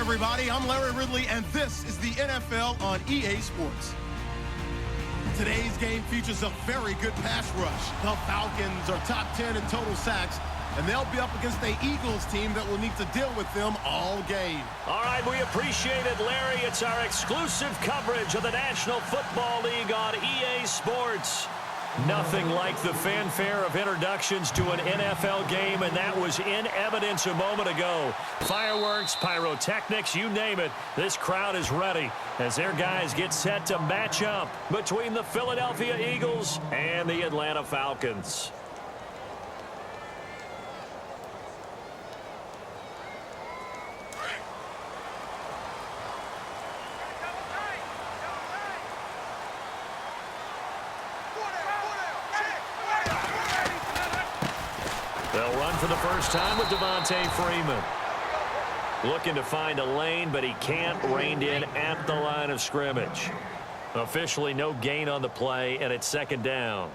everybody. I'm Larry Ridley, and this is the NFL on EA Sports. Today's game features a very good pass rush. The Falcons are top 10 in total sacks, and they'll be up against the Eagles team that will need to deal with them all game. All right, we appreciate it, Larry. It's our exclusive coverage of the National Football League on EA Sports. Nothing like the fanfare of introductions to an NFL game, and that was in evidence a moment ago. Fireworks, pyrotechnics, you name it. This crowd is ready as their guys get set to match up between the Philadelphia Eagles and the Atlanta Falcons. They'll run for the first time with Devontae Freeman. Looking to find a lane, but he can't. Reined in at the line of scrimmage. Officially no gain on the play, and it's second down.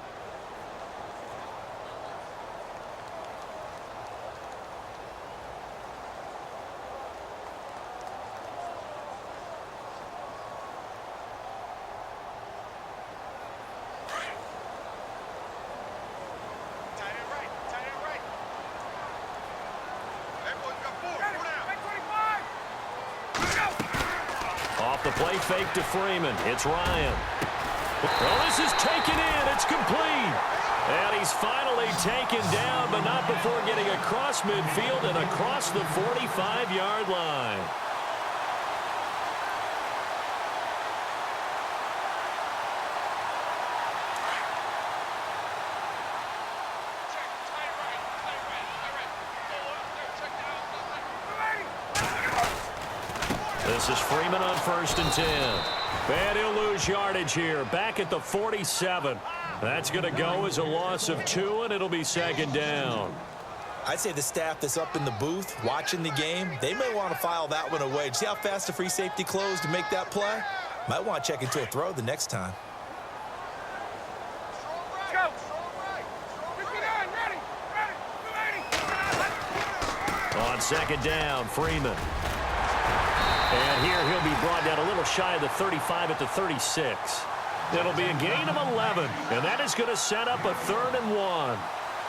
The play fake to Freeman. It's Ryan. Well, this is taken in. It's complete. And he's finally taken down, but not before getting across midfield and across the 45-yard line. This is Freeman on 1st and 10. And he'll lose yardage here. Back at the 47. That's going to go as a loss of 2, and it'll be second down. I'd say the staff that's up in the booth watching the game, they may want to file that one away. See how fast the free safety closed to make that play? Might want to check into a throw the next time. On second down, Freeman. And here he'll be brought down a little shy of the 35 at the 36. It'll be a gain of 11, and that is going to set up a 3rd and 1.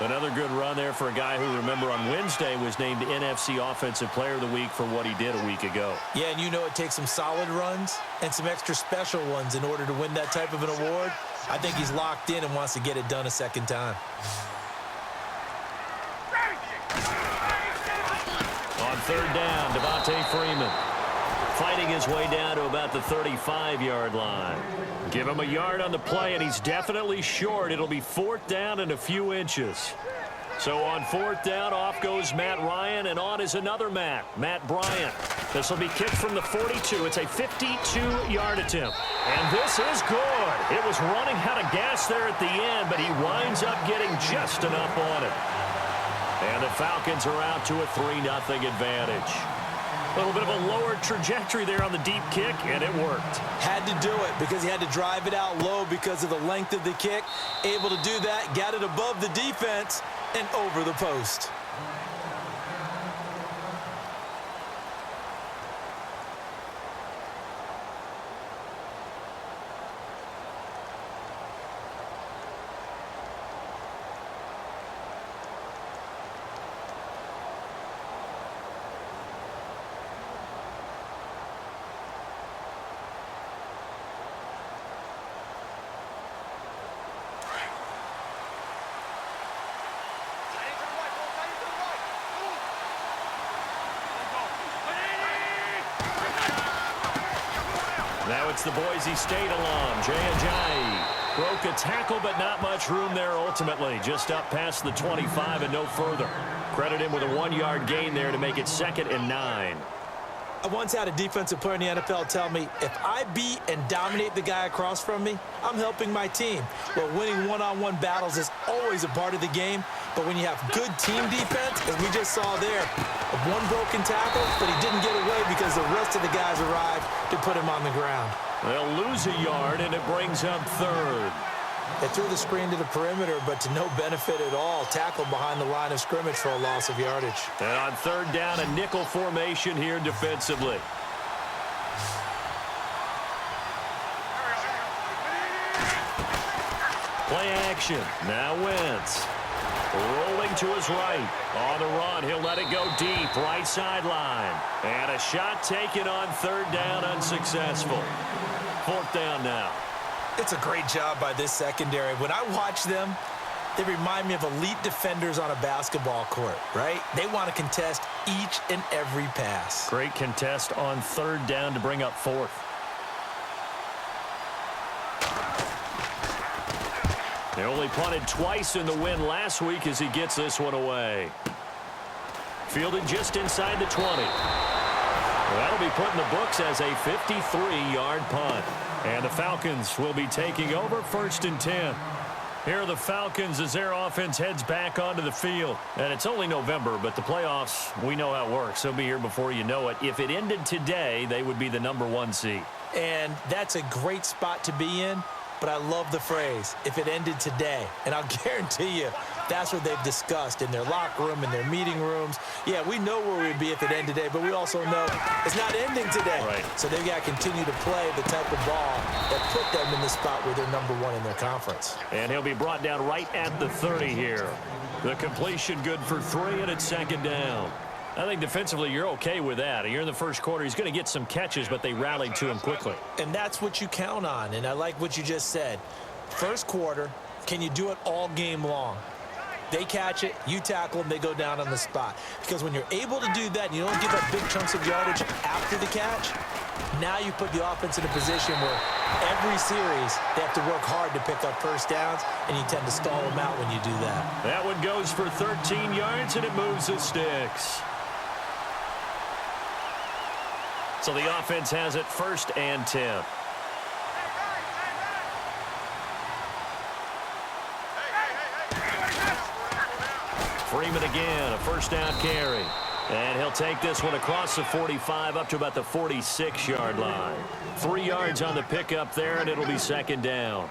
Another good run there for a guy who, remember, on Wednesday was named NFC Offensive Player of the Week for what he did a week ago. Yeah, and you know it takes some solid runs and some extra special ones in order to win that type of an award. I think he's locked in and wants to get it done a second time. On 3rd down, Devontae Freeman. Fighting his way down to about the 35-yard line. Give him a yard on the play, and he's definitely short. It'll be 4th down and a few inches. So on 4th down, off goes Matt Ryan, and on is another Matt Bryant. This will be kicked from the 42. It's a 52-yard attempt. And this is good. It was running out of gas there at the end, but he winds up getting just enough on it. And the Falcons are out to a 3-0 advantage. A little bit of a lower trajectory there on the deep kick, and it worked. Had to do it because he had to drive it out low because of the length of the kick. Able to do that, got it above the defense and over the post. Now it's the Boise State alum, Jay Ajayi. Broke a tackle, but not much room there ultimately. Just up past the 25 and no further. Credit him with a 1-yard gain there to make it 2nd and 9. I once had a defensive player in the NFL tell me, if I beat and dominate the guy across from me, I'm helping my team. Well, winning one-on-one battles is always a part of the game, but when you have good team defense, as we just saw there, one broken tackle, but he didn't get away because the rest of the guys arrived to put him on the ground. They'll lose a yard, and it brings up 3rd. They threw the screen to the perimeter, but to no benefit at all. Tackled behind the line of scrimmage for a loss of yardage. And on third down, a nickel formation here defensively. Play action. Now Wentz. Rolling to his right. On the run, he'll let it go deep. Right sideline. And a shot taken on third down, unsuccessful. Fourth down now. It's a great job by this secondary. When I watch them, they remind me of elite defenders on a basketball court, right? They want to contest each and every pass. Great contest on third down to bring up fourth. They only punted twice in the win last week as he gets this one away. Fielded just inside the 20. That'll be put in the books as a 53-yard punt. And the Falcons will be taking over 1st and 10. Here are the Falcons as their offense heads back onto the field. And it's only November, but the playoffs, we know how it works. They'll be here before you know it. If it ended today, they would be the #1 seed. And that's a great spot to be in. But I love the phrase, if it ended today. And I'll guarantee you, that's what they've discussed in their locker room, in their meeting rooms. Yeah, we know where we'd be if it ended today, but we also know it's not ending today. Right. So they've got to continue to play the type of ball that put them in the spot where they're #1 in their conference. And he'll be brought down right at the 30 here. The completion good for 3, and it's 2nd down. I think defensively you're okay with that. You're in the first quarter. He's going to get some catches, but they rallied to him quickly. And that's what you count on, and I like what you just said. First quarter, can you do it all game long? They catch it, you tackle them, they go down on the spot. Because when you're able to do that and you don't give up big chunks of yardage after the catch, now you put the offense in a position where every series they have to work hard to pick up first downs, and you tend to stall them out when you do that. That one goes for 13 yards, and it moves the sticks. So the offense has it 1st and 10. Freeman again, a 1st down carry. And he'll take this one across the 45 up to about the 46-yard line. 3 yards on the pickup there, and it'll be 2nd down.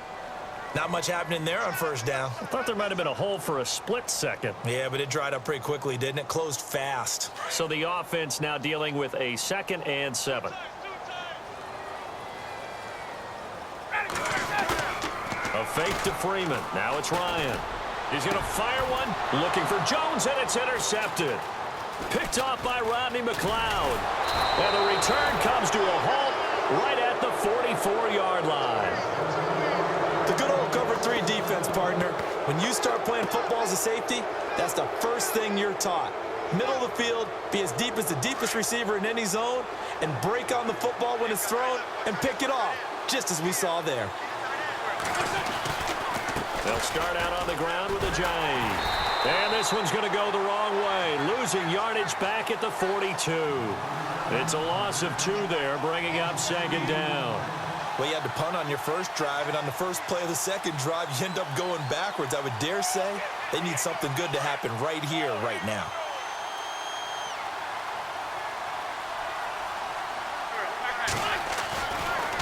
Not much happening there on 1st down. I thought there might have been a hole for a split second. Yeah, but it dried up pretty quickly, didn't it? Closed fast. So the offense now dealing with a 2nd and 7. A fake to Freeman. Now it's Ryan. He's going to fire one. Looking for Jones, and it's intercepted. Picked off by Rodney McLeod. And the return comes to a halt right at the 44-yard line. The good old cover 3 defense, partner. When you start playing football as a safety, that's the first thing you're taught. Middle of the field, be as deep as the deepest receiver in any zone, and break on the football when it's thrown and pick it off, just as we saw there. They'll start out on the ground with a jive. And this one's going to go the wrong way, losing yardage back at the 42. It's a loss of 2 there, bringing up 2nd down. Well, you had to punt on your first drive, and on the first play of the second drive, you end up going backwards. I would dare say they need something good to happen right here, right now.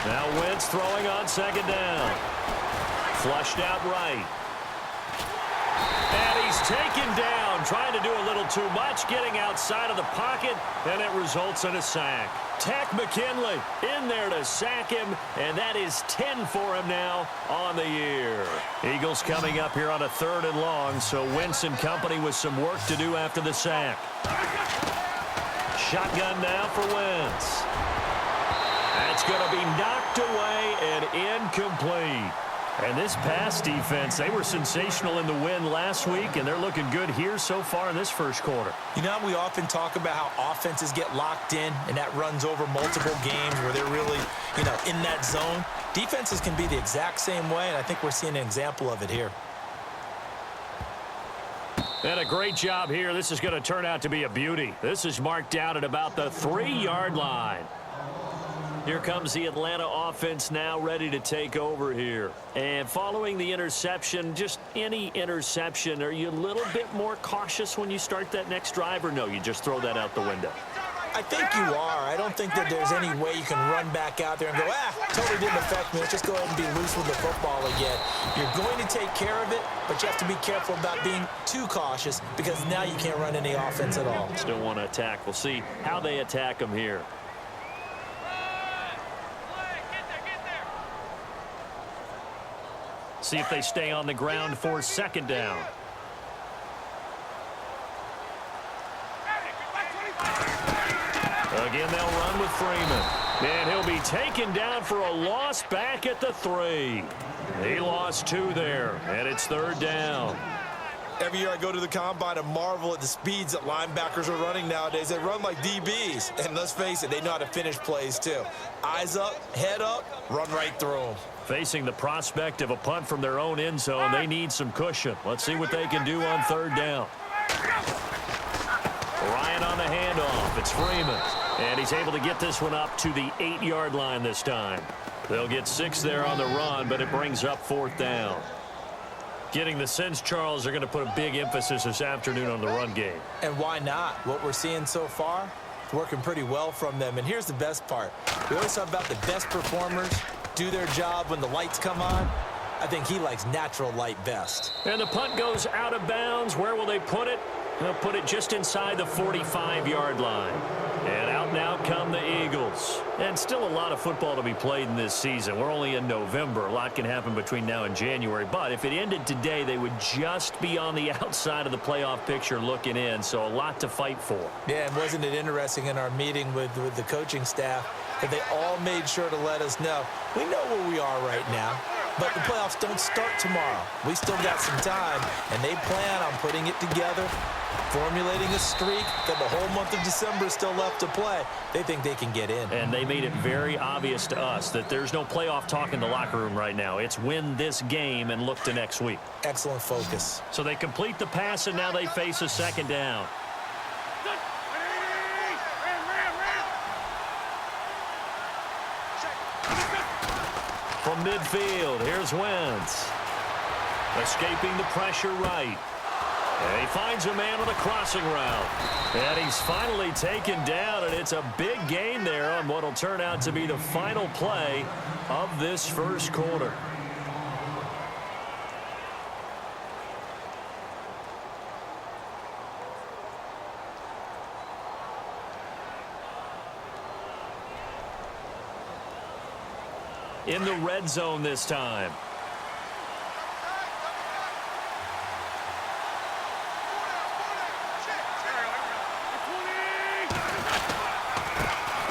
Now Wentz throwing on 2nd down. Flushed out right. And he's taken down, trying to do a little too much, getting outside of the pocket, and it results in a sack. Tack McKinley in there to sack him, and that is 10 for him now on the year. Eagles coming up here on a 3rd and long, so Wentz and company with some work to do after the sack. Shotgun now for Wentz. That's going to be knocked away and incomplete. And this pass defense, they were sensational in the win last week, and they're looking good here so far in this first quarter. You know, we often talk about how offenses get locked in, and that runs over multiple games where they're really, in that zone. Defenses can be the exact same way, and I think we're seeing an example of it here. And a great job here. This is going to turn out to be a beauty. This is marked out at about the 3-yard line. Here comes the Atlanta offense now ready to take over here. And following the interception, just any interception, are you a little bit more cautious when you start that next drive, or no, you just throw that out the window? I think you are. I don't think that there's any way you can run back out there and go, totally didn't affect me. Let's just go ahead and be loose with the football again. You're going to take care of it, but you have to be careful about being too cautious because now you can't run any offense at all. Still want to attack. We'll see how they attack him here. See if they stay on the ground for second down. Again, they'll run with Freeman. And he'll be taken down for a loss back at the 3. He lost 2 there, and it's third down. Every year I go to the combine and marvel at the speeds that linebackers are running nowadays. They run like DBs. And let's face it, they know how to finish plays too. Eyes up, head up, run right through them. Facing the prospect of a punt from their own end zone, they need some cushion. Let's see what they can do on third down. Ryan on the handoff. It's Freeman. And he's able to get this one up to the 8-yard line this time. They'll get 6 there on the run, but it brings up fourth down. Getting the sense, Charles, they're going to put a big emphasis this afternoon on the run game. And why not? What we're seeing so far, it's working pretty well from them. And here's the best part. We always talk about the best performers do their job when the lights come on. I think he likes natural light best. And the punt goes out of bounds. Where will they put it? They'll put it just inside the 45-yard line. And out now come the Eagles. And still a lot of football to be played in this season. We're only in November. A lot can happen between now and January. But if it ended today, they would just be on the outside of the playoff picture looking in. So a lot to fight for. Yeah, and wasn't it interesting in our meeting with the coaching staff that they all made sure to let us know, we know where we are right now, but the playoffs don't start tomorrow. We still got some time, and they plan on putting it together, formulating a streak that the whole month of December is still left to play. They think they can get in. And they made it very obvious to us that there's no playoff talk in the locker room right now. It's win this game and look to next week. Excellent focus. So they complete the pass, and now they face a second down. From midfield, here's Wentz. Escaping the pressure right. And he finds a man on a crossing route. And he's finally taken down, and it's a big gain there on what will turn out to be the final play of this first quarter. In the red zone this time.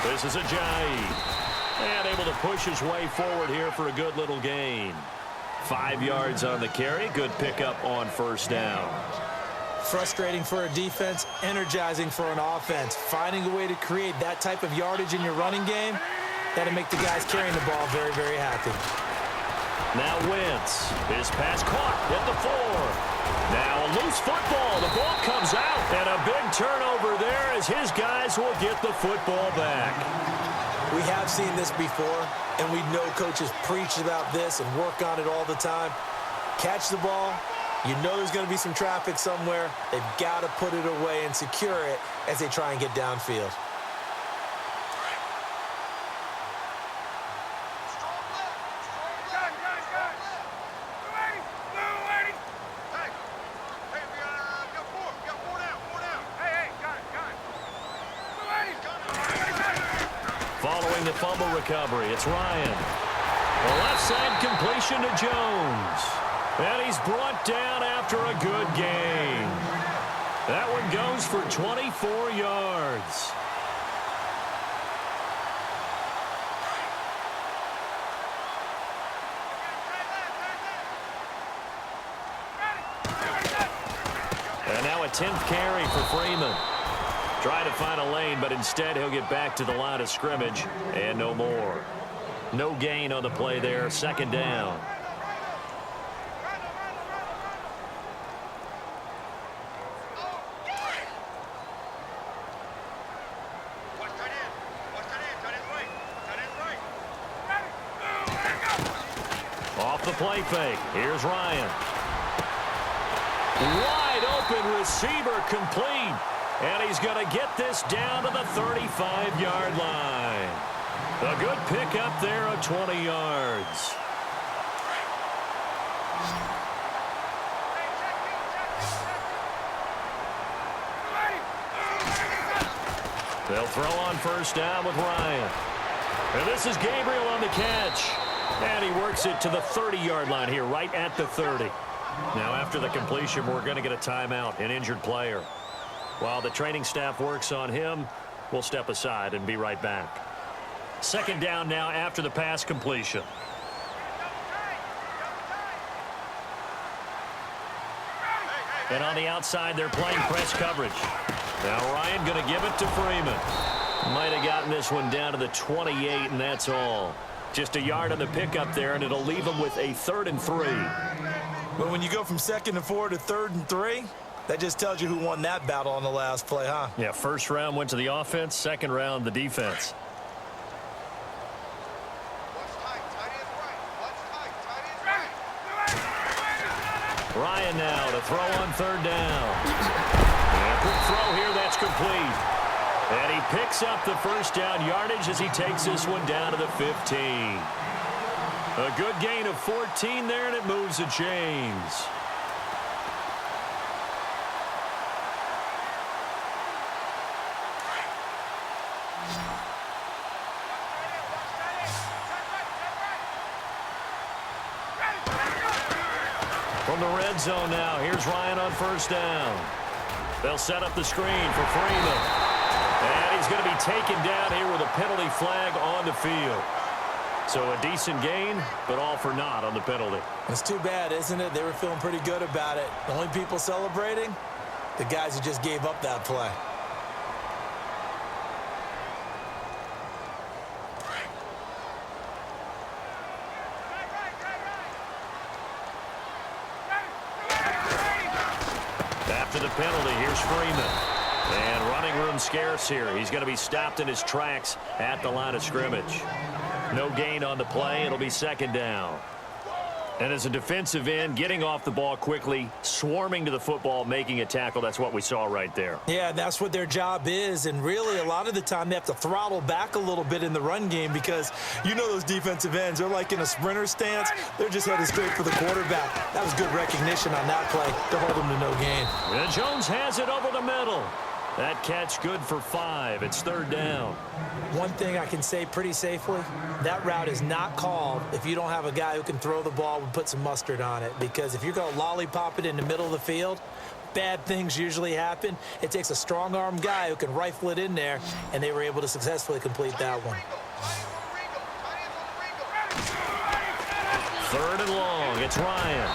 This is Ajayi. And able to push his way forward here for a good little gain. 5 yards on the carry. Good pickup on first down. Frustrating for a defense, energizing for an offense. Finding a way to create that type of yardage in your running game, that'll make the guys carrying the ball very, very happy. Now Wentz. His pass caught at the 4. Now a loose football. The ball comes out. And a big turnover there as his guys will get the football back. We have seen this before, and we know coaches preach about this and work on it all the time. Catch the ball. You know there's going to be some traffic somewhere. They've got to put it away and secure it as they try and get downfield. Following the fumble recovery, it's Ryan. The left side completion to Jones. And he's brought down after a good gain. That one goes for 24 yards. And now a 10th carry for Freeman. Trying to find a lane, but instead he'll get back to the line of scrimmage and no more. No gain on the play there. Second down. Off the play fake. Here's Ryan. Wide open receiver complete. And he's going to get this down to the 35-yard line. A good pickup there of 20 yards. They'll throw on first down with Ryan. And this is Gabriel on the catch. And he works it to the 30-yard line here, right at the 30. Now, after the completion, we're going to get a timeout, an injured player. While the training staff works on him, we'll step aside and be right back. Second down now after the pass completion. And on the outside, they're playing press coverage. Now Ryan going to give it to Freeman. Might have gotten this one down to the 28, and that's all. Just a yard on the pickup there, and it'll leave them with a 3rd and 3. But when you go from 2nd and 4 to 3rd and 3, that just tells you who won that battle on the last play, huh? Yeah, first round went to the offense, second round the defense. Ryan now to throw on 3rd down. And a quick throw here, that's complete. And he picks up the first down yardage as he takes this one down to the 15. A good gain of 14 there, and it moves the chains. From the red zone now, here's Ryan on first down. They'll set up the screen for Freeman. And he's going to be taken down here with a penalty flag on the field. So a decent gain, but all for naught on the penalty. It's too bad, isn't it? They were feeling pretty good about it. The only people celebrating, the guys who just gave up that play. After the penalty, here's Freeman. And running room scarce here. He's going to be stopped in his tracks at the line of scrimmage. No gain on the play. It'll be second down. And as a defensive end, getting off the ball quickly, swarming to the football, making a tackle, that's what we saw right there. Yeah, that's what their job is. And really, a lot of the time, they have to throttle back a little bit in the run game because you know those defensive ends, they're like in a sprinter stance. They're just headed straight for the quarterback. That was good recognition on that play to hold them to no gain. And Jones has it over the middle. That catch good for 5. It's 3rd down. One thing I can say pretty safely, that route is not called if you don't have a guy who can throw the ball and put some mustard on it. Because if you're going to lollipop it in the middle of the field, bad things usually happen. It takes a strong-arm guy who can rifle it in there, and they were able to successfully complete that one. 3rd and long. It's Ryan.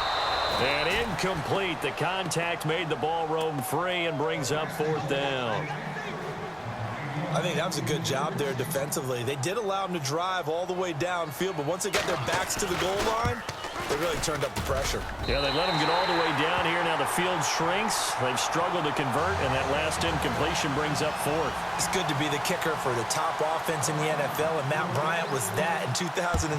And incomplete. The contact made the ball roam free and brings up 4th down. I think that was a good job there defensively. They did allow them to drive all the way downfield, but once they got their backs to the goal line, they really turned up the pressure. Yeah, they let them get all the way down here. Now the field shrinks. They've struggled to convert, and that last incompletion brings up 4th. It's good to be the kicker for the top offense in the NFL, and Matt Bryant was that in 2016.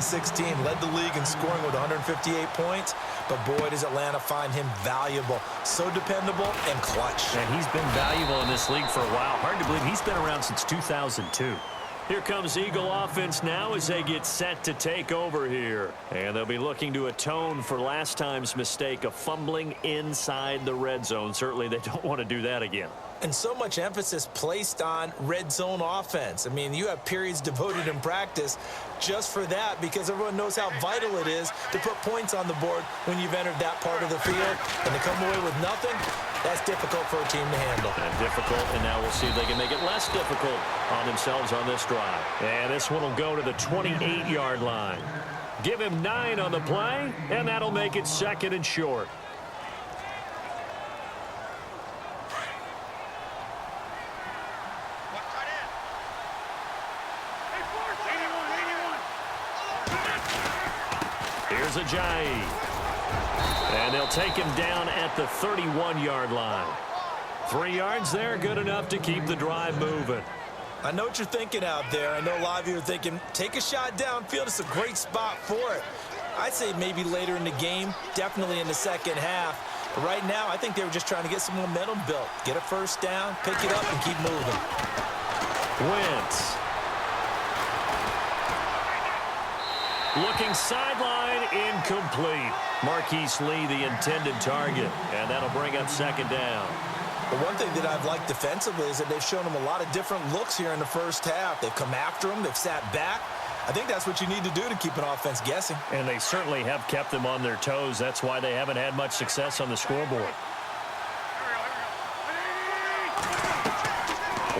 Led the league in scoring with 158 points, but boy, does Atlanta find him valuable. So dependable and clutch. And he's been valuable in this league for a while. Hard to believe he's been around since 2002. Here comes Eagle offense now as they get set to take over here. And they'll be looking to atone for last time's mistake of fumbling inside the red zone. Certainly they don't want to do that again. And so much emphasis placed on red zone offense. I mean, you have periods devoted in practice just for that because everyone knows how vital it is to put points on the board when you've entered that part of the field. And to come away with nothing, that's difficult for a team to handle. And difficult, and now we'll see if they can make it less difficult on themselves on this drive. And this one will go to the 28-yard line. Give him 9 on the play, and that'll make it 2nd and short. Here's Ajayi. And they'll take him down at the 31-yard line. 3 yards there, good enough to keep the drive moving. I know what you're thinking out there. I know a lot of you are thinking, take a shot downfield. It's a great spot for it. I'd say maybe later in the game, definitely in the second half. But right now, I think they were just trying to get some momentum built. Get a first down, pick it up, and keep moving. Wentz. Looking sideline, incomplete. Marquise Lee, the intended target, and that'll bring up second down. The one thing that I've liked defensively is that they've shown them a lot of different looks here in the first half. They've come after them. They've sat back. I think that's what you need to do to keep an offense guessing. And they certainly have kept them on their toes. That's why they haven't had much success on the scoreboard.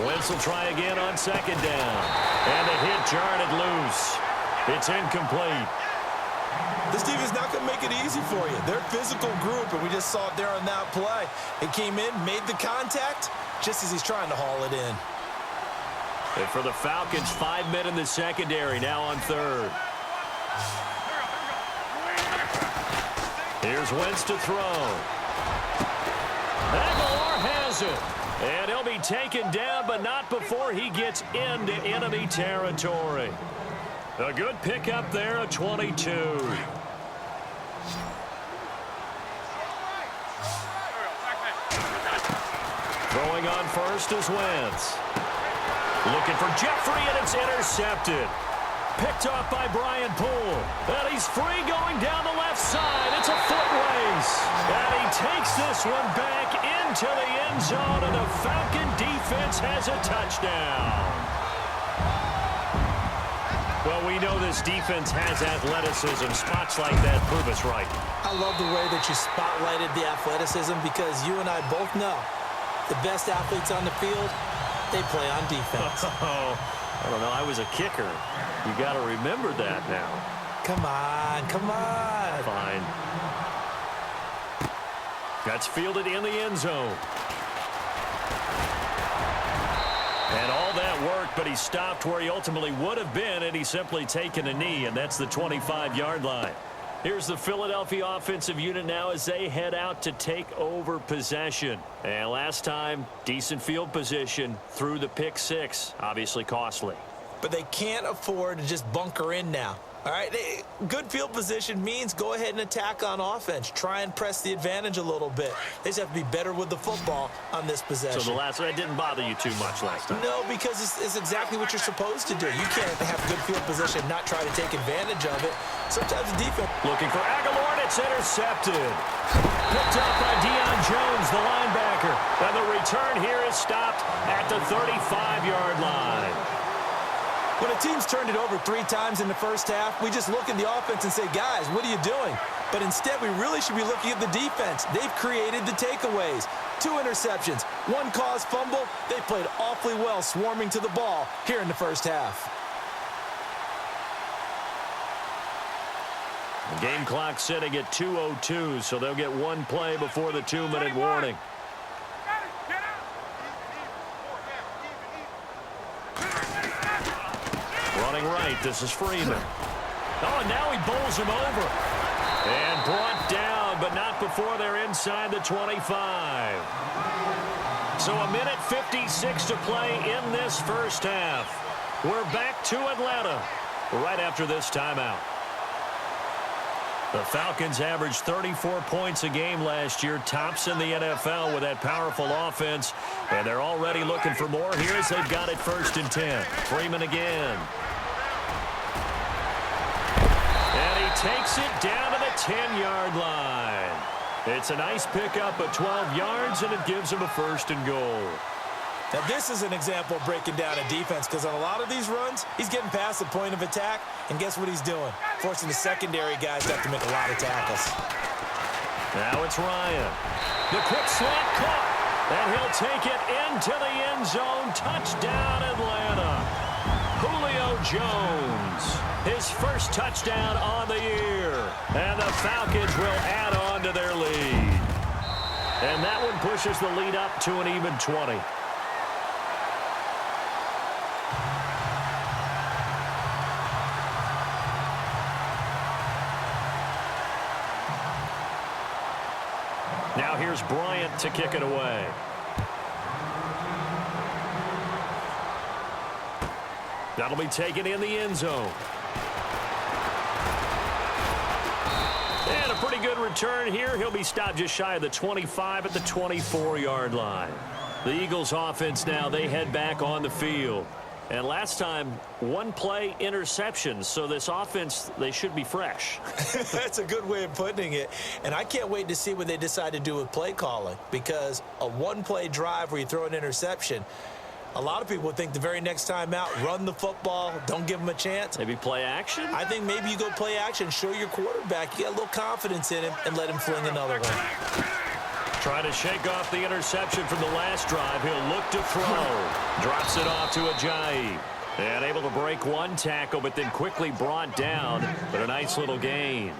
Wentz will try again on second down. And the hit jarred it loose. It's incomplete. This defense is not going to make it easy for you. They're a physical group, and we just saw it there on that play. It came in, made the contact, just as he's trying to haul it in. And for the Falcons, 5 men in the secondary, now on third. Here's Wentz to throw. Aguilar has it. And he'll be taken down, but not before he gets into enemy territory. A good pickup there, a 22. Throwing on first is Wentz. Looking for Jeffrey, and it's intercepted. Picked off by Brian Poole. And he's free going down the left side. It's a foot race. And he takes this one back into the end zone, and the Falcon defense has a touchdown. Well, we know this defense has athleticism. Spots like that prove us right. I love the way that you spotlighted the athleticism, because you and I both know the best athletes on the field, they play on defense. Oh, I don't know. I was a kicker. You got to remember that now. Come on, come on. Fine. That's fielded in the end zone. And all that worked, but he stopped where he ultimately would have been, and he's simply taken a knee, and that's the 25-yard line. Here's the Philadelphia offensive unit now as they head out to take over possession. And last time, decent field position through the pick six. Obviously costly. But they can't afford to just bunker in now. All right, good field position means go ahead and attack on offense. Try and press the advantage a little bit. They just have to be better with the football on this possession. So the last one didn't bother you too much last time? No, because it's exactly what you're supposed to do. You can't have good field position and not try to take advantage of it. Sometimes the defense... Looking for Aguilar, and it's intercepted. Picked up by Deion Jones, the linebacker. And the return here is stopped at the 35-yard line. When a team's turned it over 3 times in the first half, we just look at the offense and say, guys, what are you doing? But instead, we really should be looking at the defense. They've created the takeaways. 2 interceptions, 1 caused fumble. They played awfully well swarming to the ball here in the first half. The game clock sitting at 2:02, so they'll get 1 play before the 2-minute warning. Running right, this is Freeman. Oh, and now he bowls him over. And brought down, but not before they're inside the 25. So 1:56 to play in this first half. We're back to Atlanta right after this timeout. The Falcons averaged 34 points a game last year, tops in the NFL with that powerful offense. And they're already looking for more here as they've got it 1st and 10. Freeman again. And he takes it down to the 10-yard line. It's a nice pickup of 12 yards, and it gives him a 1st and goal. Now, this is an example of breaking down a defense, because on a lot of these runs, he's getting past the point of attack, and guess what he's doing? Forcing the secondary guys to have to make a lot of tackles. Now it's Ryan. The quick slant caught, and he'll take it into the end zone. Touchdown, Atlanta. Julio Jones, his 1st touchdown on the year. And the Falcons will add on to their lead. And that one pushes the lead up to an even 20. Now here's Bryant to kick it away. That'll be taken in the end zone. And a pretty good return here. He'll be stopped just shy of the 25 at the 24-yard line. The Eagles offense now, they head back on the field. And last time, one play interception. So this offense, they should be fresh. That's a good way of putting it. And I can't wait to see what they decide to do with play calling, because a one-play drive where you throw an interception, a lot of people would think the very next time out, run the football, don't give them a chance. Maybe play action? I think maybe you go play action, show your quarterback, you got a little confidence in him, and let him fling another one. Trying to shake off the interception from the last drive. He'll look to throw. Drops it off to Ajayi. And able to break one tackle, but then quickly brought down. But a nice little gain.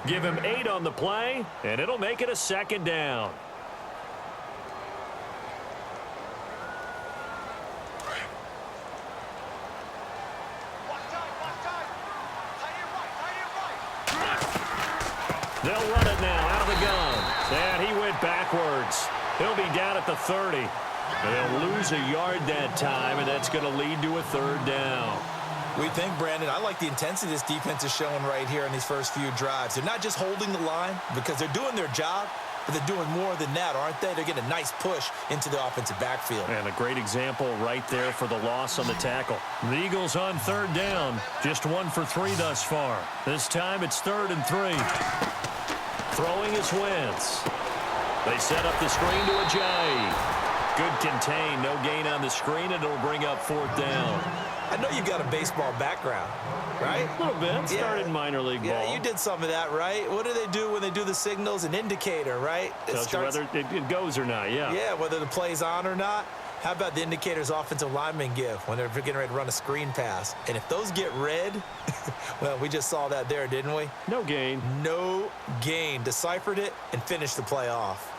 Give him 8 on the play, and it'll make it a second down. They'll run it now out of the gun. And he went backwards. He'll be down at the 30. And they'll lose a yard that time, and that's going to lead to a third down. We think, Brandon, I like the intensity this defense is showing right here in these first few drives. They're not just holding the line because they're doing their job, but they're doing more than that, aren't they? They're getting a nice push into the offensive backfield. And a great example right there for the loss on the tackle. The Eagles on third down, just 1 for 3 thus far. This time it's 3rd and 3. Throwing is Wentz. They set up the screen to Ajayi. Good contain, no gain on the screen, and it'll bring up 4th down. I know you've got a baseball background, right? A little bit. Started minor league ball. Yeah, you did some of that, right? What do they do when they do the signals? An indicator, right? Tells you whether it goes or not, yeah. Yeah, whether the play's on or not. How about the indicators offensive linemen give when they're getting ready to run a screen pass? And if those get red, well, we just saw that there, didn't we? No gain. No gain. Deciphered it and finished the play off.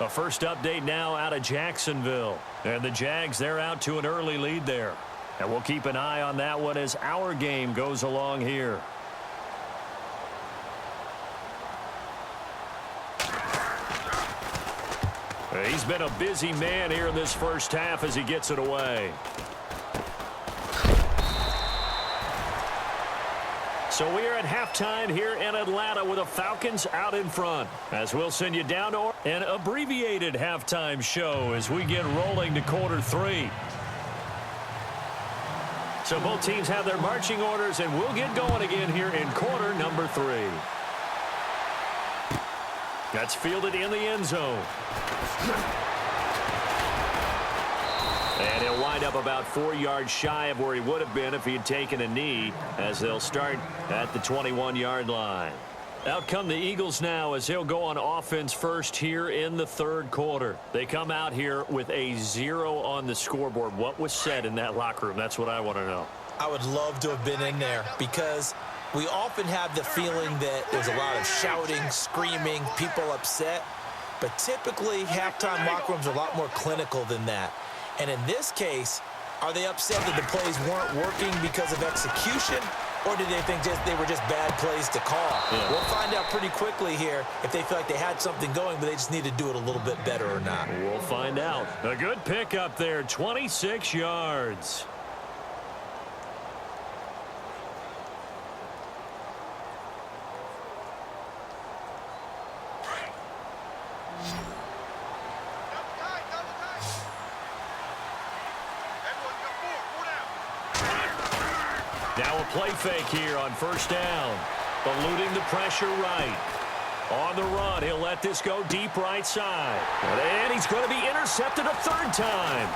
A first update now out of Jacksonville. And the Jags, they're out to an early lead there. And we'll keep an eye on that one as our game goes along here. He's been a busy man here in this first half as he gets it away. So we are at halftime here in Atlanta with the Falcons out in front. As we'll send you down to an abbreviated halftime show as we get rolling to quarter 3. So both teams have their marching orders, and we'll get going again here in quarter number 3. That's fielded in the end zone. And he'll wind up about 4 yards shy of where he would have been if he had taken a knee, as they'll start at the 21-yard line. Out come the Eagles now as they'll go on offense first here in the 3rd quarter. They come out here with a 0 on the scoreboard. What was said in that locker room? That's what I want to know. I would love to have been in there because we often have the feeling that there's a lot of shouting, screaming, people upset. But typically, halftime locker rooms are a lot more clinical than that. And in this case, are they upset that the plays weren't working because of execution? Or did they think they were just bad plays to call? Yeah. We'll find out pretty quickly here if they feel like they had something going, but they just need to do it a little bit better or not. We'll find out. A good pick up there, 26 yards. Now a play fake here on first down. Eluding the pressure right. On the run, he'll let this go deep right side. And he's going to be intercepted a 3rd time.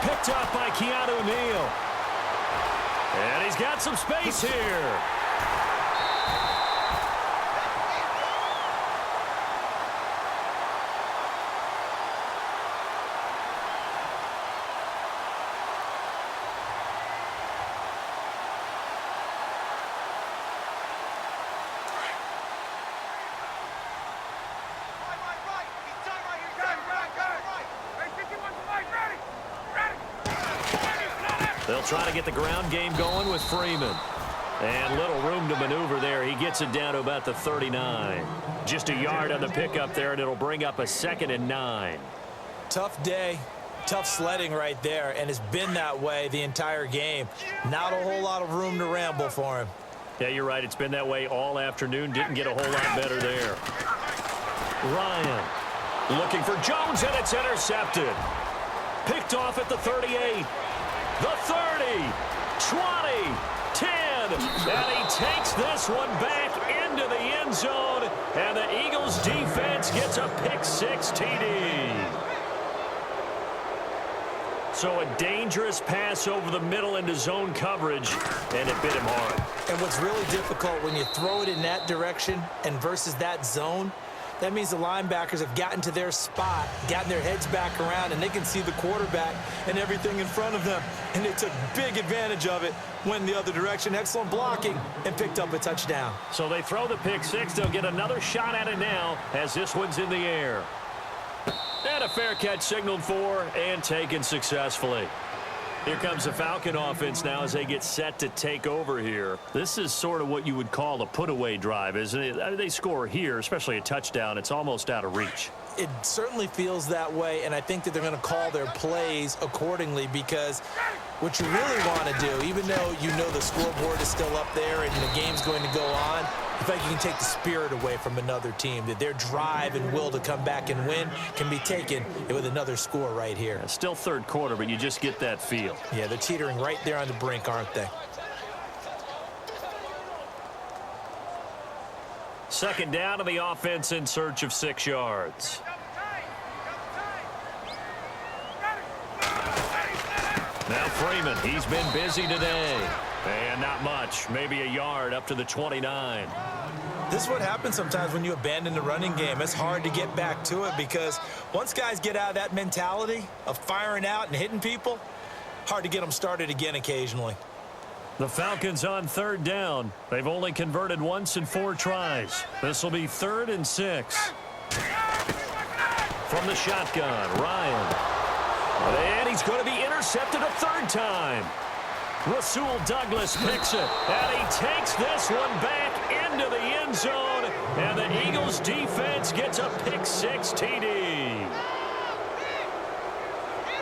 Picked up by Keanu Neal. And he's got some space here. They'll try to get the ground game going with Freeman. And little room to maneuver there. He gets it down to about the 39. Just a yard on the pickup there, and it'll bring up a 2nd and 9. Tough day. Tough sledding right there, and it's been that way the entire game. Not a whole lot of room to ramble for him. Yeah, you're right. It's been that way all afternoon. Didn't get a whole lot better there. Ryan looking for Jones, and it's intercepted. Picked off at the 38, the 30, 20, 10, and he takes this one back into the end zone, and the Eagles defense gets a pick-6 TD. So a dangerous pass over the middle into zone coverage, and it bit him hard. And what's really difficult when you throw it in that direction and versus that zone, that means the linebackers have gotten to their spot, gotten their heads back around, and they can see the quarterback and everything in front of them. And they took big advantage of it, went the other direction, excellent blocking, and picked up a touchdown. So they throw the pick-6. They'll get another shot at it now as this one's in the air. And a fair catch signaled for and taken successfully. Here comes the Falcon offense now as they get set to take over here. This is sort of what you would call a put-away drive, isn't it? They score here, especially a touchdown. It's almost out of reach. It certainly feels that way, and I think that they're going to call their plays accordingly, because what you really want to do, even though you know the scoreboard is still up there and the game's going to go on, I think you can take the spirit away from another team, that their drive and will to come back and win can be taken with another score right here. Still third quarter, but you just get that feel. Yeah, they're teetering right there on the brink, aren't they? Second down to the offense in search of 6 yards. Now Freeman, he's been busy today. And not much, maybe a yard up to the 29. This is what happens sometimes when you abandon the running game. It's hard to get back to it, because once guys get out of that mentality of firing out and hitting people, hard to get them started again occasionally. The Falcons on third down. They've only converted once in 4 tries. This will be 3rd and 6. From the shotgun, Ryan. And he's going to be intercepted a 3rd time. Rasul Douglas picks it, and he takes this one back into the end zone, and the Eagles defense gets a pick-6 TD.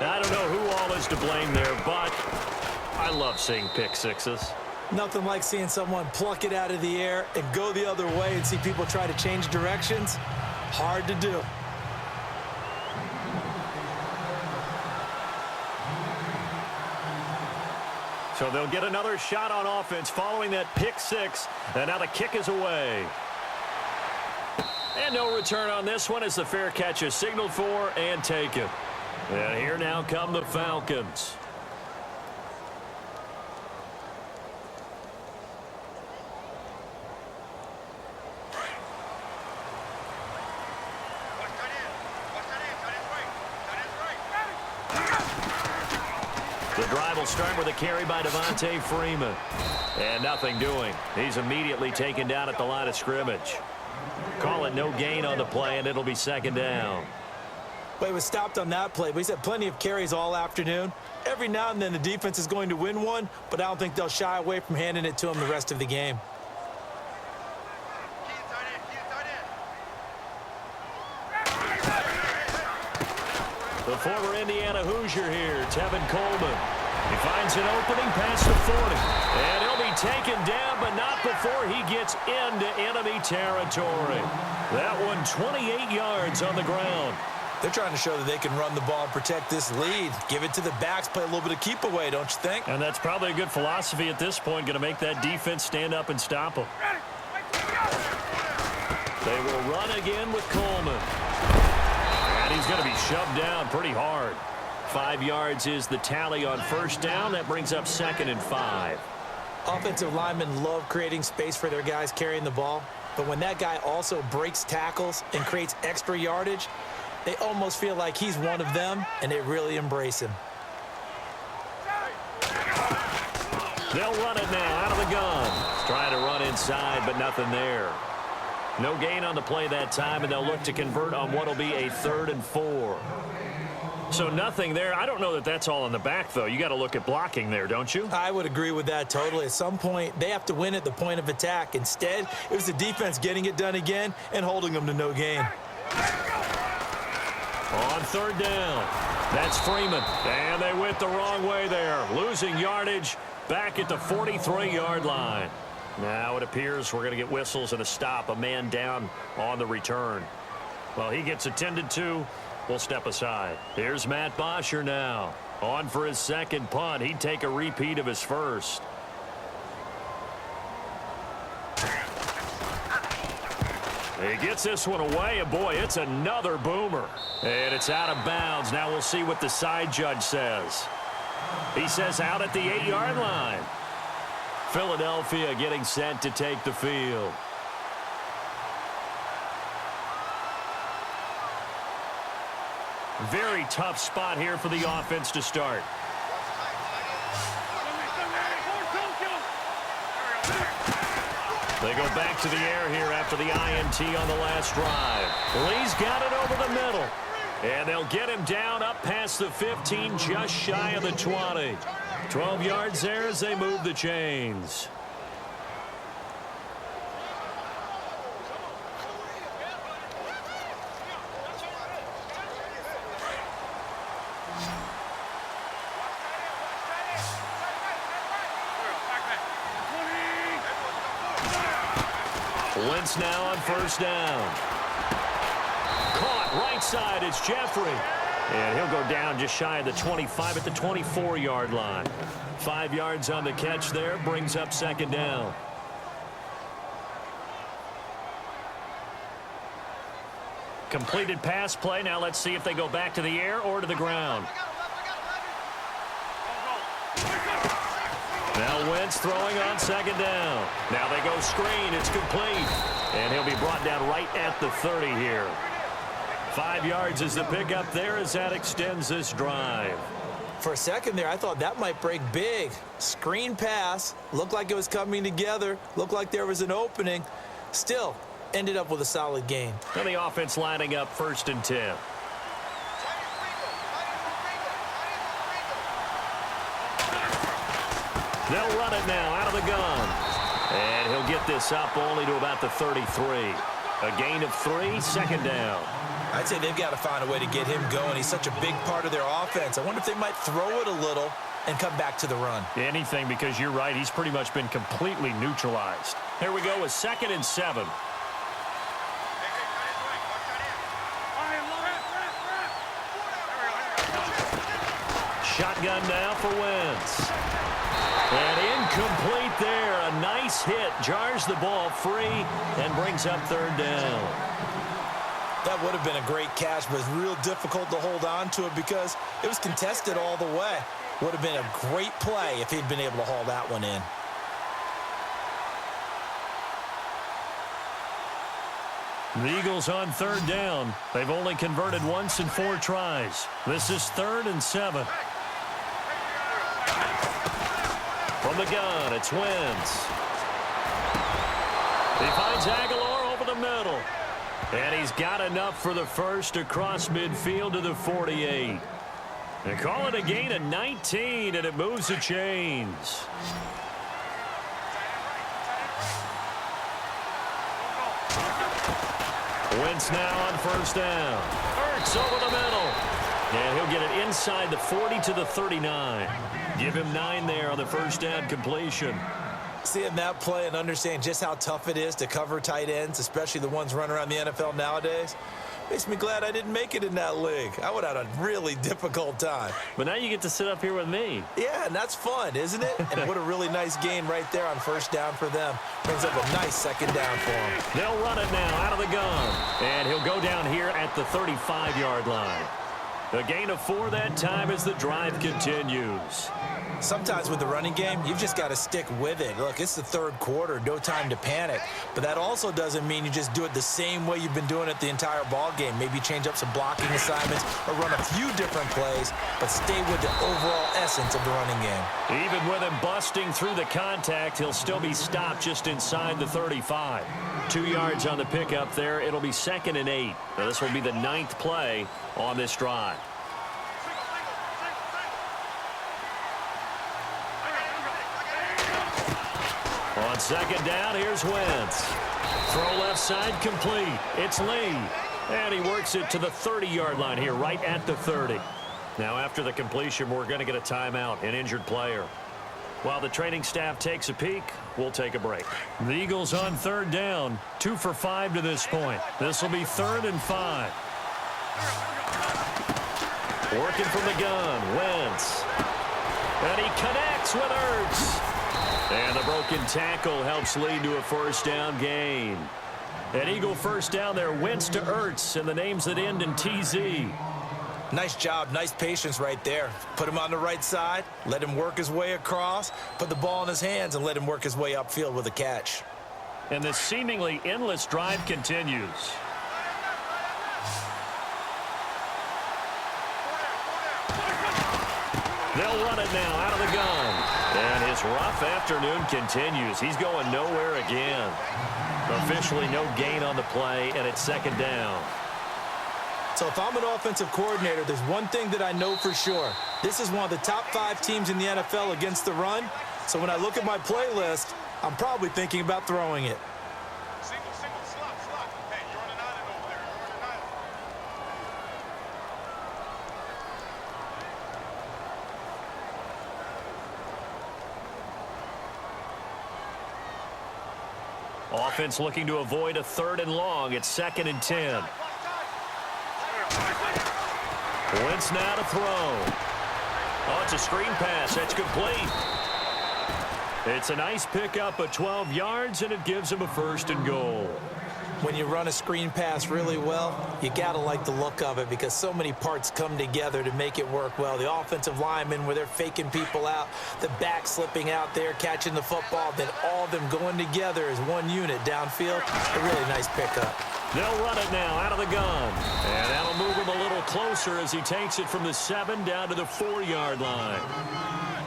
I don't know who all is to blame there, but I love seeing pick-6s. Nothing like seeing someone pluck it out of the air and go the other way and see people try to change directions. Hard to do. So they'll get another shot on offense following that pick-6, and now the kick is away. And no return on this one as the fair catch is signaled for and taken. And here now come the Falcons. The drive will start with a carry by Devontae Freeman. And nothing doing. He's immediately taken down at the line of scrimmage. Call it no gain on the play, and it'll be 2nd down. Well, he was stopped on that play, but he's had plenty of carries all afternoon. Every now and then the defense is going to win one, but I don't think they'll shy away from handing it to him the rest of the game. The former Indiana Hoosier here, Tevin Coleman. He finds an opening past the 40. And he'll be taken down, but not before he gets into enemy territory. That one 28 yards on the ground. They're trying to show that they can run the ball and protect this lead. Give it to the backs, play a little bit of keep away, don't you think? And that's probably a good philosophy at this point, going to make that defense stand up and stop them. They will run again with Coleman. And he's going to be shoved down pretty hard. 5 yards is the tally on 1st down. That brings up 2nd and 5. Offensive linemen love creating space for their guys carrying the ball. But when that guy also breaks tackles and creates extra yardage, they almost feel like he's one of them, and they really embrace him. They'll run it now out of the gun. Trying to run inside, but nothing there. No gain on the play that time, and they'll look to convert on what will be a 3rd and 4. So nothing there. I don't know that that's all in the back, though. You got to look at blocking there, don't you? I would agree with that totally. At some point, they have to win at the point of attack. Instead, it was the defense getting it done again and holding them to no gain. On 3rd down, that's Freeman. And they went the wrong way there. Losing yardage back at the 43-yard line. Now it appears we're going to get whistles and a stop. A man down on the return. Well, he gets attended to. We'll step aside. Here's Matt Bosher now. On for his second punt. He'd take a repeat of his first. He gets this one away, and boy, it's another boomer. And it's out of bounds. Now we'll see what the side judge says. He says out at the 8-yard line. Philadelphia getting set to take the field. Very tough spot here for the offense to start. They go back to the air here after the INT on the last drive. Lee's got it over the middle. And they'll get him down up past the 15, just shy of the 20. 12 yards there as they move the chains. Wentz now on first down. Caught right side. It's Jeffrey. And he'll go down just shy of the 25 at the 24-yard line. 5 yards on the catch there. Brings up second down. Completed pass play. Now let's see if they go back to the air or to the ground. Now Wentz throwing on second down. Now they go screen. It's complete. And he'll be brought down right at the 30 here. 5 yards is the pickup there as that extends this drive. For a second there, I thought that might break big. Screen pass. Looked like it was coming together. Looked like there was an opening. Still, ended up with a solid gain. And the offense lining up 1st and 10. They'll run it now out of the gun. And he'll get this up only to about the 33. A gain of 3, second down. I'd say they've got to find a way to get him going. He's such a big part of their offense. I wonder if they might throw it a little and come back to the run. Anything, because you're right. He's pretty much been completely neutralized. Here we go with 2nd and 7. Shotgun now for Wentz. And incomplete there. A nice hit. Jars the ball free and brings up 3rd down. That would have been a great catch, but it's real difficult to hold on to it because it was contested all the way. Would have been a great play if he'd been able to haul that one in. The Eagles on 3rd down. They've only converted once in 4 tries. This is 3rd and 7. From the gun, it's Wentz. He finds Aguilar over the middle. And he's got enough for the first across midfield to the 48. They call it a gain of 19, and it moves the chains. Wentz now on 1st down. Ertz over the middle. And he'll get it inside the 40 to the 39. Give him 9 there on the 1st down completion. Seeing that play and understanding just how tough it is to cover tight ends, especially the ones running around the NFL nowadays, makes me glad I didn't make it in that league. I would have had a really difficult time. But now you get to sit up here with me. Yeah, and that's fun, isn't it? And what a really nice gain right there on 1st down for them. Brings up a nice 2nd down for them. They'll run it now out of the gun. And he'll go down here at the 35-yard line. A gain of 4 that time as the drive continues. Sometimes with the running game, you've just got to stick with it. Look, it's the 3rd quarter, no time to panic. But that also doesn't mean you just do it the same way you've been doing it the entire ball game. Maybe change up some blocking assignments or run a few different plays, but stay with the overall essence of the running game. Even with him busting through the contact, he'll still be stopped just inside the 35. 2 yards on the pickup there. It'll be 2nd and 8. Now, this will be the 9th play on this drive. On 2nd down, here's Wentz. Throw left side complete. It's Lee. And he works it to the 30-yard line here, right at the 30. Now, after the completion, we're going to get a timeout, an injured player. While the training staff takes a peek, we'll take a break. The Eagles on third down, 2 for 5 to this point. This will be 3rd and 5. Working from the gun, Wentz. And he connects with Ertz. And the broken tackle helps lead to a first down gain. An Eagle first down there, Wentz to Ertz, and the names that end in TZ. Nice job, nice patience right there. Put him on the right side, let him work his way across, put the ball in his hands, and let him work his way upfield with a catch. And this seemingly endless drive continues. They'll run it now out of the gun. And his rough afternoon continues. He's going nowhere again. Officially no gain on the play, and it's 2nd down. So if I'm an offensive coordinator, there's one thing that I know for sure. This is one of the top 5 teams in the NFL against the run. So when I look at my playlist, I'm probably thinking about throwing it. Single, slot. Hey, you're on an island over there. You're on an island. Offense looking to avoid a 3rd and long. It's 2nd and 10. Wentz now to throw. Oh, it's a screen pass. That's complete. It's a nice pickup of 12 yards, and it gives him a 1st and goal. When you run a screen pass really well, you got to like the look of it because so many parts come together to make it work well. The offensive linemen where they're faking people out, the back slipping out there, catching the football, then all of them going together as one unit downfield. A really nice pickup. They'll run it now out of the gun. And that'll move him a little closer as he takes it from the 7 down to the 4-yard line.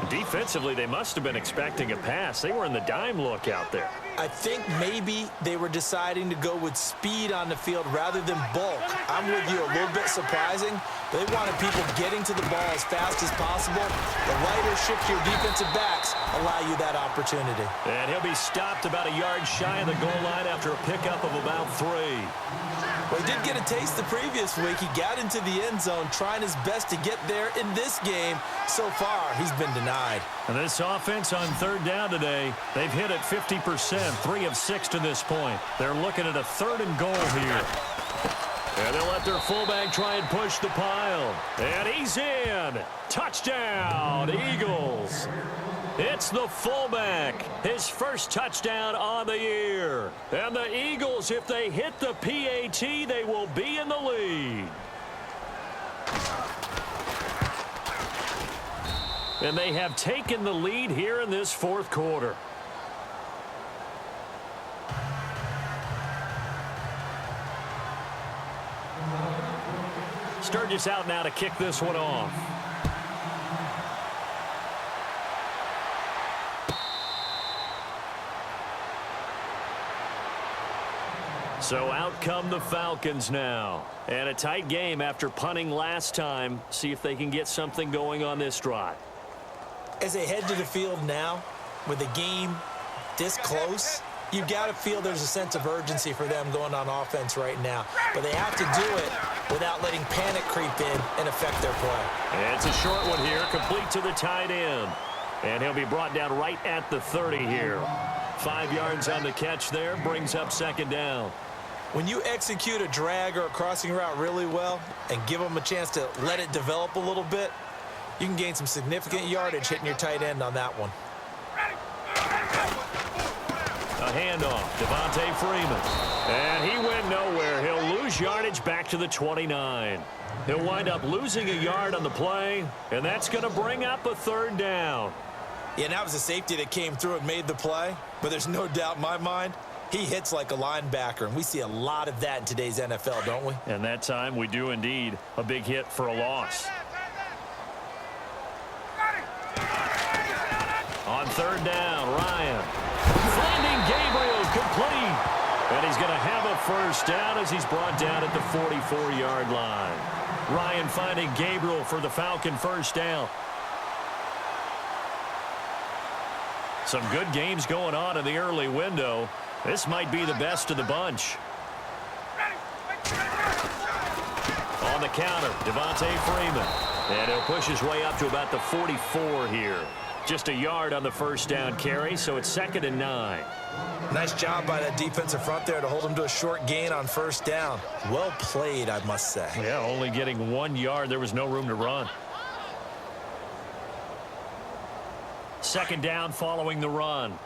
Defensively, they must have been expecting a pass. They were in the dime look out there. I think maybe they were deciding to go with speed on the field rather than bulk. I'm with you, a little bit surprising. They wanted people getting to the ball as fast as possible. The lighter, shiftier defensive backs allow you that opportunity. And he'll be stopped about a yard shy of the goal line after a pickup of about 3. Well, he did get a taste the previous week. He got into the end zone trying his best to get there in this game. So far, he's been denied. And this offense on 3rd down today, they've hit it 50%, 3 of 6 to this point. They're looking at a 3rd and goal here. And they'll let their fullback try and push the pile. And he's in. Touchdown, Eagles. It's the fullback, his first touchdown on the year. And the Eagles, if they hit the PAT, they will be in the lead. And they have taken the lead here in this 4th quarter. Sturgis out now to kick this one off. So out come the Falcons now. And a tight game after punting last time. See if they can get something going on this drive. As they head to the field now, with the game this close, you've got to feel there's a sense of urgency for them going on offense right now. But they have to do it without letting panic creep in and affect their play. And it's a short one here, complete to the tight end. And he'll be brought down right at the 30 here. 5 yards on the catch there, brings up 2nd down. When you execute a drag or a crossing route really well and give them a chance to let it develop a little bit, you can gain some significant yardage hitting your tight end on that one. A handoff, Devontae Freeman. And he went nowhere. He'll lose yardage back to the 29. He'll wind up losing a yard on the play, and that's going to bring up a 3rd down. Yeah, and that was a safety that came through and made the play, but there's no doubt in my mind he hits like a linebacker, and we see a lot of that in today's NFL, don't we? And that time we do indeed. A big hit for a loss. On 3rd down, Ryan. Finding Gabriel complete. And he's going to have a first down as he's brought down at the 44-yard line. Ryan finding Gabriel for the Falcon first down. Some good games going on in the early window. This might be the best of the bunch. On the counter, Devontae Freeman. And he'll push his way up to about the 44 here. just a yard on the first down carry, so it's 2nd and 9. Nice job by that defensive front there to hold him to a short gain on first down. Well played, I must say. Yeah, only getting 1 yard. There was no room to run. 2nd down following the run.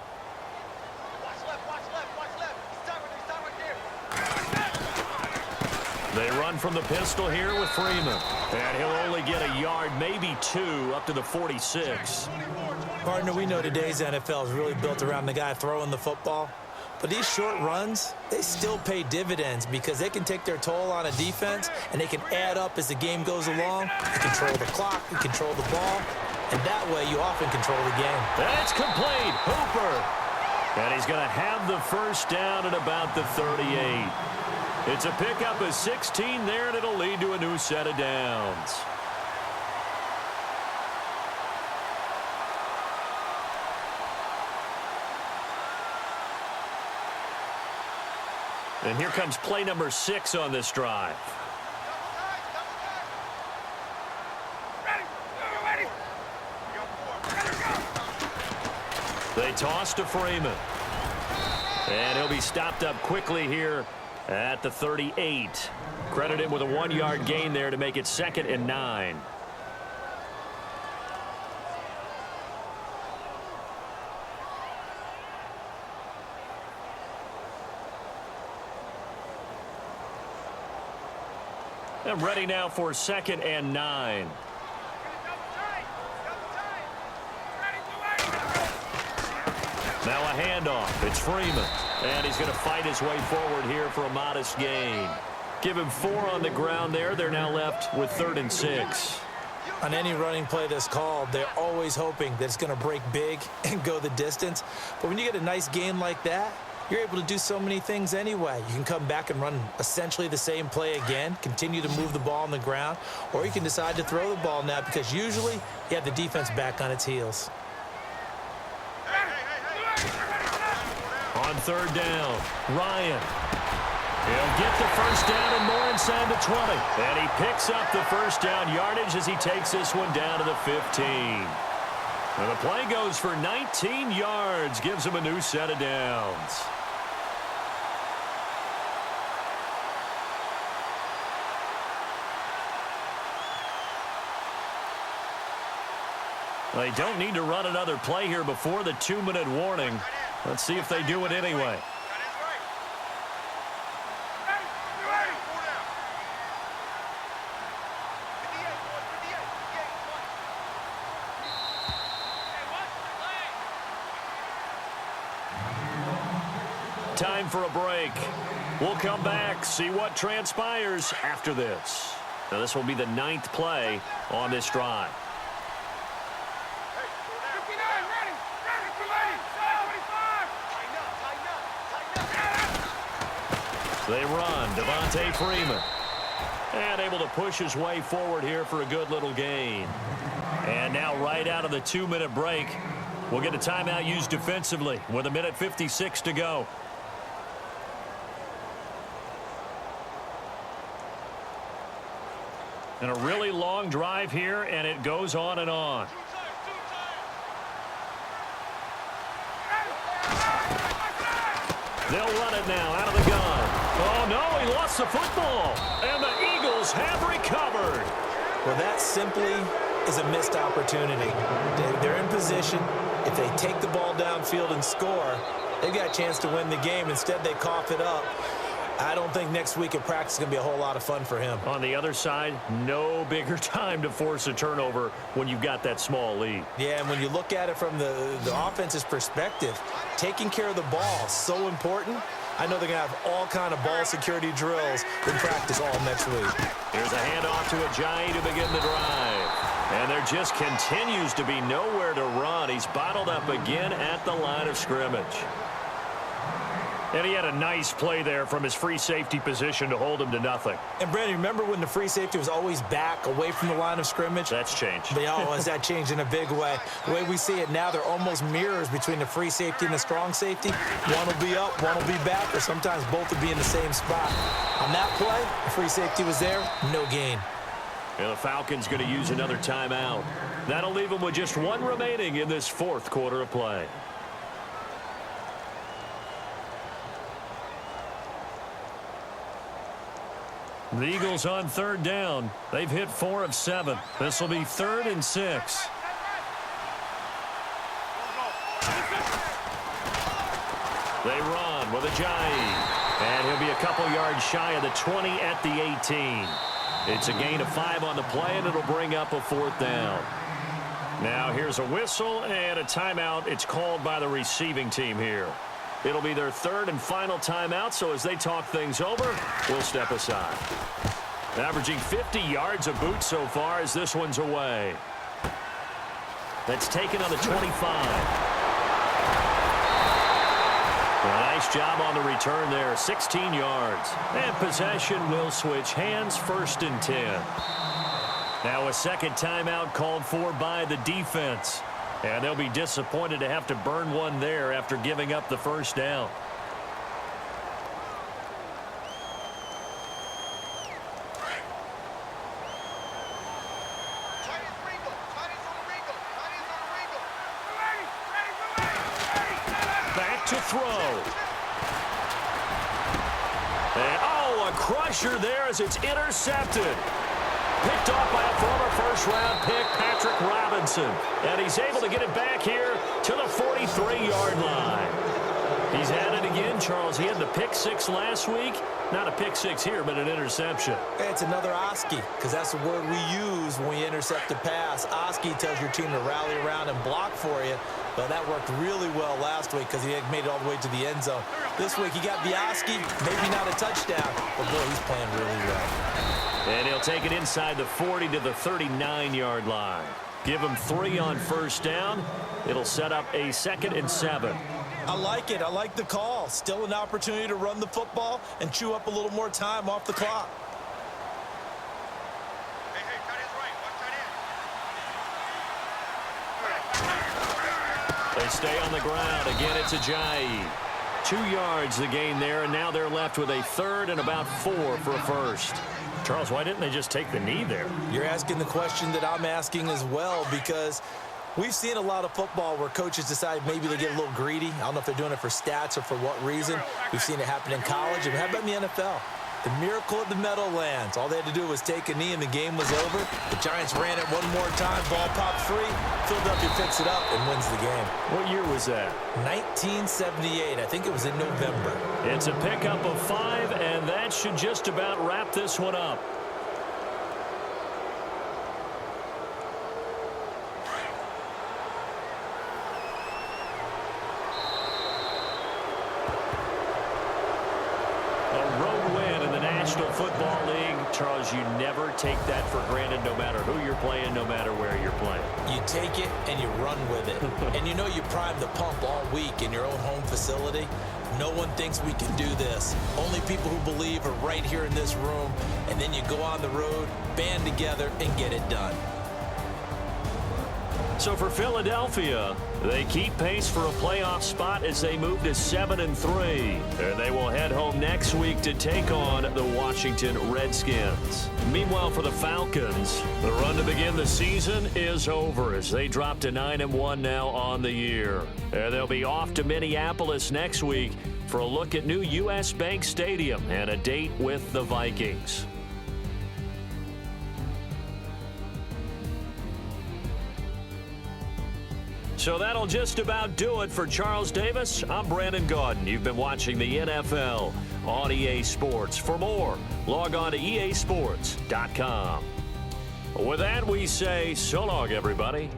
They run from the pistol here with Freeman. And he'll only get a yard, maybe 2, up to the 46. Partner, we know today's NFL is really built around the guy throwing the football. But these short runs, they still pay dividends because they can take their toll on a defense and they can add up as the game goes along. You control the clock, you control the ball, and that way you often control the game. That's complete. Hooper. And he's going to have the first down at about the 38. It's a pickup of 16 there, and it'll lead to a new set of downs. And here comes play number 6 on this drive. They toss to Freeman. And he'll be stopped up quickly here at the 38. Credit him with a 1-yard gain there to make it 2nd and 9. And ready now for 2nd and 9. Now a handoff. It's Freeman. And he's going to fight his way forward here for a modest gain. Give him 4 on the ground there. They're now left with 3rd and 6. On any running play that's called, they're always hoping that it's going to break big and go the distance. But when you get a nice gain like that, you're able to do so many things anyway. You can come back and run essentially the same play again, continue to move the ball on the ground, or you can decide to throw the ball now because usually you have the defense back on its heels. On 3rd down, Ryan. He'll get the first down and more inside the 20. And he picks up the first down yardage as he takes this one down to the 15. And the play goes for 19 yards, gives him a new set of downs. They don't need to run another play here before the 2-minute warning. Let's see if they do it anyway. Time for a break. We'll come back, see what transpires after this. Now, this will be the 9th play on this drive. They run. Devontae Freeman. And able to push his way forward here for a good little gain. And now right out of the 2-minute break, we'll get a timeout used defensively with 1:56 to go. And a really long drive here, and it goes on and on. They'll run it now out of the gun. Oh, no, he lost the football. And the Eagles have recovered. Well, that simply is a missed opportunity. They're in position. If they take the ball downfield and score, they've got a chance to win the game. Instead, they cough it up. I don't think next week at practice is going to be a whole lot of fun for him. On the other side, no bigger time to force a turnover when you've got that small lead. Yeah, and when you look at it from the offense's perspective, taking care of the ball is so important. I know they're going to have all kind of ball security drills in practice all next week. Here's a handoff to Ajayi to begin the drive. And there just continues to be nowhere to run. He's bottled up again at the line of scrimmage. And he had a nice play there from his free safety position to hold him to nothing. And, Brandon, remember when the free safety was always back away from the line of scrimmage? That's changed. Has that changed in a big way? The way we see it now, they're almost mirrors between the free safety and the strong safety. One will be up, one will be back, or sometimes both will be in the same spot. On that play, the free safety was there, no gain. And the Falcons going to use another timeout. That'll leave them with just one remaining in this fourth quarter of play. The Eagles on third down. They've hit 4 of 7. This will be 3rd and 6. They run with Ajayi. And he'll be a couple yards shy of the 20 at the 18. It's a gain of 5 on the play, and it'll bring up a 4th down. Now here's a whistle and a timeout. It's called by the receiving team here. It'll be their 3rd and final timeout, so as they talk things over, we'll step aside. Averaging 50 yards a boot so far as this one's away. That's taken on the 25. Nice job on the return there, 16 yards. And possession will switch hands, 1st and 10. Now a second timeout called for by the defense. And they'll be disappointed to have to burn one there after giving up the 1st down. Back to throw. And, oh, a crusher there as it's intercepted. Picked off by a former first-round pick, Patrick Robinson. And he's able to get it back here to the 43-yard line. He's at it again, Charles. He had the pick 6 last week. Not a pick 6 here, but an interception. It's another Oski, because that's the word we use when we intercept a pass. Oski tells your team to rally around and block for you. But that worked really well last week because he had made it all the way to the end zone. This week he got the Oski, maybe not a touchdown, but boy, he's playing really well. And he'll take it inside the 40 to the 39-yard line. Give him 3 on 1st down. It'll set up a 2nd and 7. I like it. I like the call. Still an opportunity to run the football and chew up a little more time off the clock. Hey, tight end's right. Watch tight end. They stay on the ground. Again, it's Ajayi. 2 yards the gain there, and now they're left with a 3rd and about 4 for a 1st. Charles, why didn't they just take the knee there? You're asking the question that I'm asking as well, because we've seen a lot of football where coaches decide maybe they get a little greedy. I don't know if they're doing it for stats or for what reason. We've seen it happen in college. And how about in the NFL? The miracle of the Meadowlands. All they had to do was take a knee and the game was over. The Giants ran it one more time. Ball popped free. Philadelphia picks it up and wins the game. What year was that? 1978. I think it was in November. It's a pickup of 5, and that should just about wrap this one up. National Football League, Charles, you never take that for granted no matter who you're playing, no matter where you're playing. You take it and you run with it. And you know you prime the pump all week in your own home facility. No one thinks we can do this. Only people who believe are right here in this room. And then you go on the road, band together, and get it done. So for Philadelphia, they keep pace for a playoff spot as they move to 7-3. And they will head home next week to take on the Washington Redskins. Meanwhile, for the Falcons, the run to begin the season is over as they drop to 9-1 now on the year. And they'll be off to Minneapolis next week for a look at new U.S. Bank Stadium and a date with the Vikings. So that'll just about do it for Charles Davis. I'm Brandon Gaudin. You've been watching the NFL on EA Sports. For more, log on to easports.com. With that, we say so long, everybody.